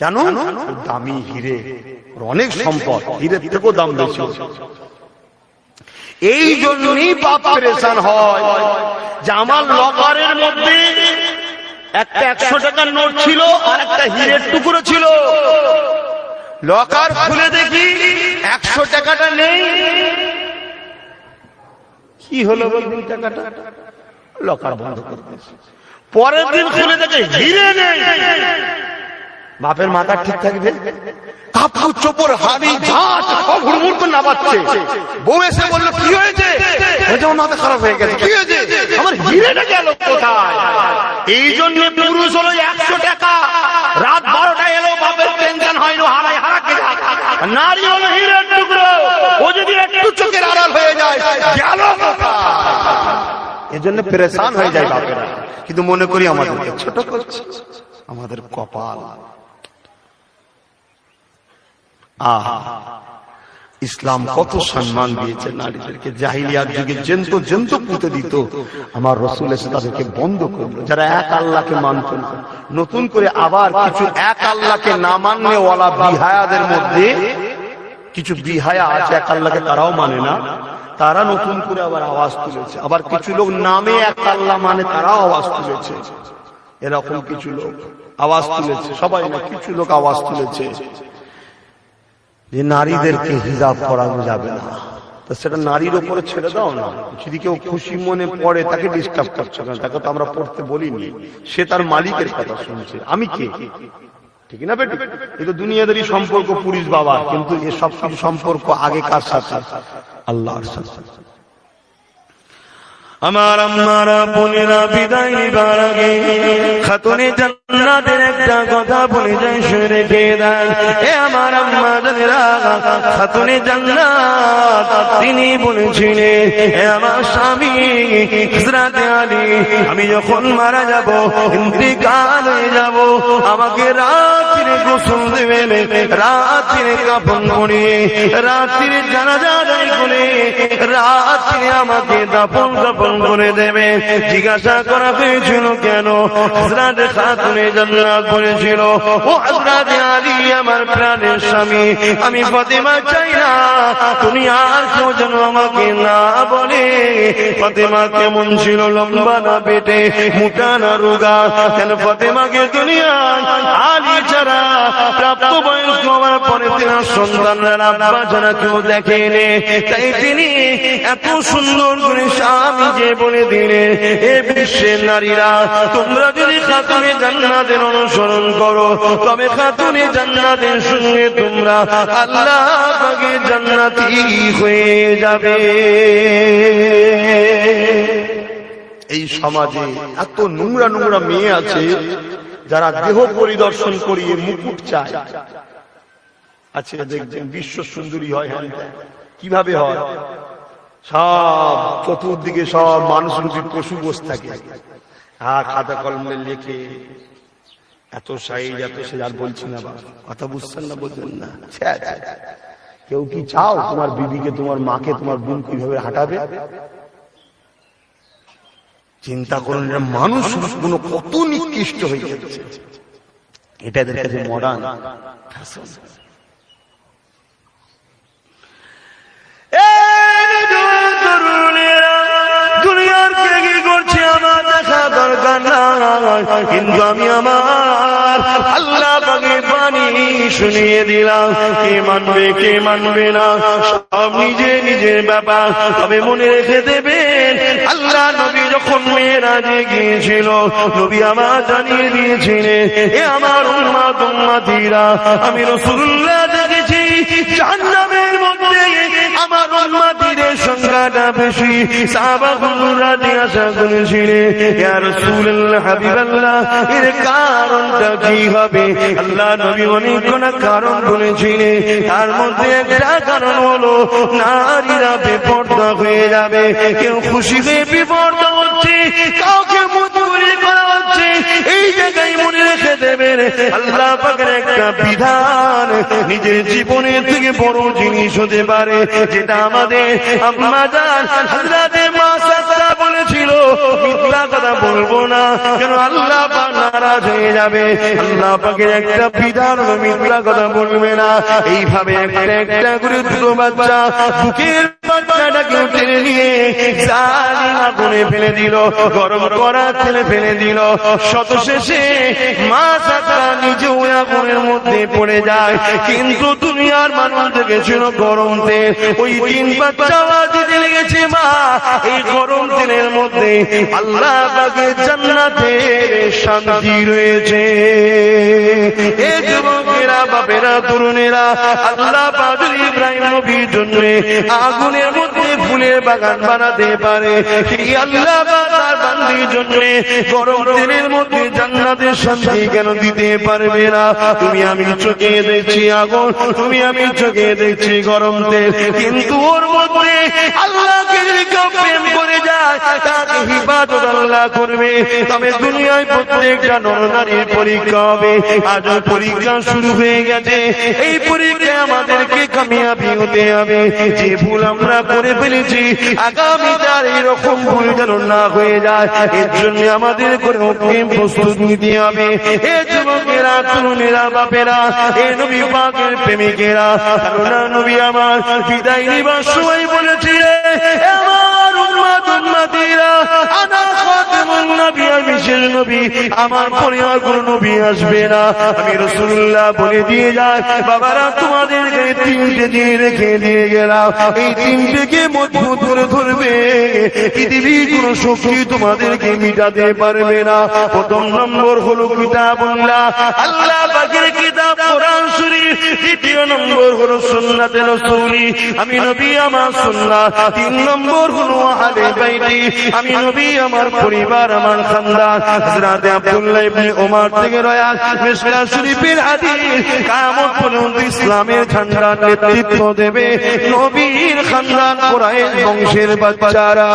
কেন? দামি হিরে, অনেক সম্পদ, হিরের থেকেও দাম বেশি। এই জন্যই বাপ পেরেশান হয় যে আমার লকারের মধ্যে একটা 100 টাকার নোট ছিল আর একটা হীরের টুকরো ছিল, লকার খুলে দেখি 100 টাকাটা নেই। কি হলো বলুন? টাকাটা লকার বন্ধ করে দিয়েছে। পরের দিন খুলে দেখে হীরে নেই। বাপের মাথা ঠিক থাকবে? কাপড় চোপড় হাড়ি ঝাঁট সব হুড়মুড় করে নামাচ্ছে। বউ এসে বললো কি হয়েছে? আমার মাথা খারাপ হয়ে গেছে। কি হয়েছে? আমার হিরেটা গেল কোথায়? এই জন্য পুরুষ হলো 100 টাকা, রাত 12টায় এলো বাপের টেনশন হয়নি, হারাই হারাকে যায়। নারী হলো হীরের টুকরো, ও যদি একটু চোখের আড়াল হয়ে যায় গেল কোথায়? এজন্য পেরেশান হয়ে যায় বাপেরা। কিন্তু মনে করি আমাদেরকে ছোট করছে, আমাদের কপাল। ইসলাম কত সম্মান দিয়েছে নারীদেরকে। জাহিলিয়াত যুগে জেন্ত জেন্ত পুঁতে দিত, আমার রাসূল এসে তাদেরকে বন্ধ করলো। যারা এক আল্লাহকে মানত না, নতুন করে আবার কিছু এক আল্লাহকে না মাননে ওয়ালা বিহায়াদের মধ্যে কিছু বিহায়া আছে, এক আল্লাহকে তারাও মানে না, তারা নতুন করে আবার আওয়াজ তুলেছে। আবার কিছু লোক নামে এক আল্লাহ মানে, তারাও আওয়াজ তুলেছে। এরকম কিছু লোক আওয়াজ তুলেছে, সবাই না, কিছু লোক আওয়াজ তুলেছে যে নারীদেরকে হিজাব করানো যাবে না। তো সেটা নারীর উপরে ছেড়ে দাও না, যদি কেউ খুশি মনে পড়ে তাকে ডিস্টার্ব করছে না, তাকে তো আমরা পড়তে বলিনি, সে তার মালিকের কথা শুনছে। আমি কে? ঠিক না বেটি? এই তো দুনিয়াদারি সম্পর্ক পুরুষ বাবার, কিন্তু এ সব কিছু সম্পর্ক আগে কার সাথে? আল্লাহর সাথে। আমার আম্মারা বোনেরা, বিদায় নিবার আগে খাতুনে জান্নাতের একটা কথা বলে যাই, শুনে রেখে দেন। এ আমার আম্মা জানেরা, খাতুনে জান্নাত তিনি বলেছিলেন, এ আমার স্বামী হযরতে আলী, আমি যখন মারা যাব, ইন্তিকাল হয়ে যাব, আমাকে রাত্রে গোসল দেবেন, রাত্রে কাফন পরিয়ে, রাত্রে জানাজা আদায় করে, রাত্রে আমাকে দাফন কাফন করে দেবে। জিজ্ঞাসা করা হয়েছিল কেন? হযরতে খাতুনে জান্নাত বলেছিল, ও হযরতে আলী, আমার প্রাণের স্বামী, আমি ফাতেমা চাই না তুমি আর কেউ যেন আমাকে না বলে ফাতেমা কেমন ছিল, লম্বা না পেটে, মোটা না রোগা। কেন ফাতেমাকে দুনিয়ায় আলী ছাড়া প্রাপ্ত বয়স্ক হওয়ার পরে তিনার সন্তানরা আব্বা ছাড়া কেউ দেখেনি, তাই তিনি এত সুন্দর করে স্বামী যে বলে দিলে, এ বিশ্বের নারীরা, তোমরা যদি খাতুনে জান্নাতের অনুসরণ করো, তবে খাতুনে জান্নাতের সঙ্গে তোমরা আল্লাহ পাকের জান্নাতি হয়ে যাবে। এই সমাজে এত নোংরা নোংরা মেয়ে আছে যারা দেহ পরিদর্শন করিয়ে মুকুট চায়। আচ্ছা দেখছেন, বিশ্ব সুন্দরী হয়, কিভাবে হয়? সব চতুর্দিকে সব মানুষরূপী পশু বসে থাকে, আর খাতা কলমে লেখে এত সাইজ এত সে। আর বলছি না, কথা বুঝছেন না? বলছেন না? কেউ কি চাও তোমার বিবিকে, তোমার মাকে, তোমার বোন কিভাবে হাঁটাবে? চিন্তা করুন, মানুষ গুলো কত নিকৃষ্ট হয়ে যাচ্ছে। এটা এদের কাছে মডার্ন ফ্যাশন। দুনিয়ার কে কি করছে আমার দেখা দরকার নাই, কিন্তু আমি আমার আল্লাহ পাকের বাণী শুনিয়ে দিলাম। কে মানবে না সব নিজের ব্যাপার। তবে মনে রেখে দেবেন, আল্লাহ নবী যখন মেরাজে গিয়েছিল, নবী আমার জানিয়ে দিয়েছিলেন, এ আমার উম্মতীরা, আমি রাসূলুল্লাহ দেখেছি জাহান্নামের মধ্যে আমার উম্মতীদের সংখ্যাটা বেশি। সাহাবাগণরা জিজ্ঞাসা করেছিলেন, ইয়া রাসূলুল্লাহ, হাবিবাল্লাহ, এর কারণটা কি হবে? আল্লাহ নবী অনেকগুলো কারণ বলেছিলেন। তার মধ্যে একটা কারণ হলো নারীরা বেপরদা হয়ে যাবে। কেউ খুশি হয়ে বেপরদা হচ্ছে, কাউকে মজবুরি করা হচ্ছে। এই জায়গায় মনে রেখে দেবেন, আল্লাহ পাকের একটা বিধান নিজের জীবনের থেকে বড় জিনিস হতে পারে, যেটা আমাদের আম্মা জান হযরতে মা সাদা বলেছিল, মিথ্যা কথা বলবো না, কেন আল্লাহ পাক নারাজ হয়ে যাবে। আল্লাহ পাকের একটা বিধান হলো মিথ্যা কথা বলবে না। এইভাবে একটা করে দুটো বাচ্চা বুকের বাচ্চাটাকে টেনে নিয়ে জালিম আগুনে ফেলে দিল, গরম করা তেলে ফেলে দিল। শত শেষে মা সাদা নিজে ওই আগুনের মধ্যে পড়ে যায়। কিন্তু দুনিয়ার মানুষ দেখেছিল গরম তেল, ওই তিন বাচ্চা দিতে লেগেছে, মা এই গরম তেলের মধ্যে আল্লাহ পাকের জান্নাতের শান্তি রয়েছে। এ যুবকেরা, বাপেরা, তরুণেরা, আল্লাহ পাক ইব্রাহিম নবীর জন্য আগুনের মধ্যে ফুলের বাগান বানাতে পারে, এই আল্লাহ পাক তার বান্দির জন্য গরম তেলের মধ্যে জান্নাতের শান্তি কেন দিতে পারবে না? তুমি আমি চোখে দেখছি আগুন, তুমি আমি চোখে দেখছি গরম তেল, কিন্তু ওর মধ্যে আল্লাহকে যদি কেউ প্রেম করে যায়, তাকে হিফাজত আল্লাহ করবে। তবে দুনিয়ায় প্রত্যেকটা নরনারীর পরীক্ষা হবে। আজ পরীক্ষা শুরু হয়ে গেছে, এই পরীক্ষায় আমাদেরকে কামিয়াবি হতে হবে। যে ভুল আমরা করে ফেলেছি, আগামীতে আর এরকম ভুল যেন না হয়ে যায়, এর জন্য আমাদের করে অগ্রিম প্রস্তুত নিতে হবে। এ যুবকেরা, তরুণেরা, বাপেরা, এ নবী পাকের প্রেমিকেরা, নবী আমার বিদায় নিবার সময় বলেছিলেন, আমার উম্মতীরা, আনা খাতামুন নবী, আমি শেষ নবী, আমার পরে আর কোনো নবী আসবে না। আমি রাসূলুল্লাহ বলে দিয়ে যায়, বাবারা তোমাদেরকে তিনটে দিয়ে রেখে দিয়ে গেলাম, এই তিনটেকে মজবুত করে ধরবে, পৃথিবীর কোনো শক্তি তোমাদেরকে মিটাতে পারবে না। প্রথম নম্বর হলো কিতাবুল্লাহ, আল্লাহ পাকের কিতাব কোরআন শরীফ। দ্বিতীয় নম্বর হলো সুন্নাতে রাসূলি, আমি নবী আমার সুন্নাত। তিন নম্বর হলো আহলে বাইতি, আমি নবী আমার পরিবার, আমার খানদান। হযরত আব্দুল্লাহ ইবনে ওমর থেকে রওয়ায়াত, মিশকাত শরীফের হাদিস, কিয়ামত পর্যন্ত ইসলামের ঝান্ডা নেতৃত্ব দেবে নবীর খানদান, কুরাইশ বংশের বাচ্চারা।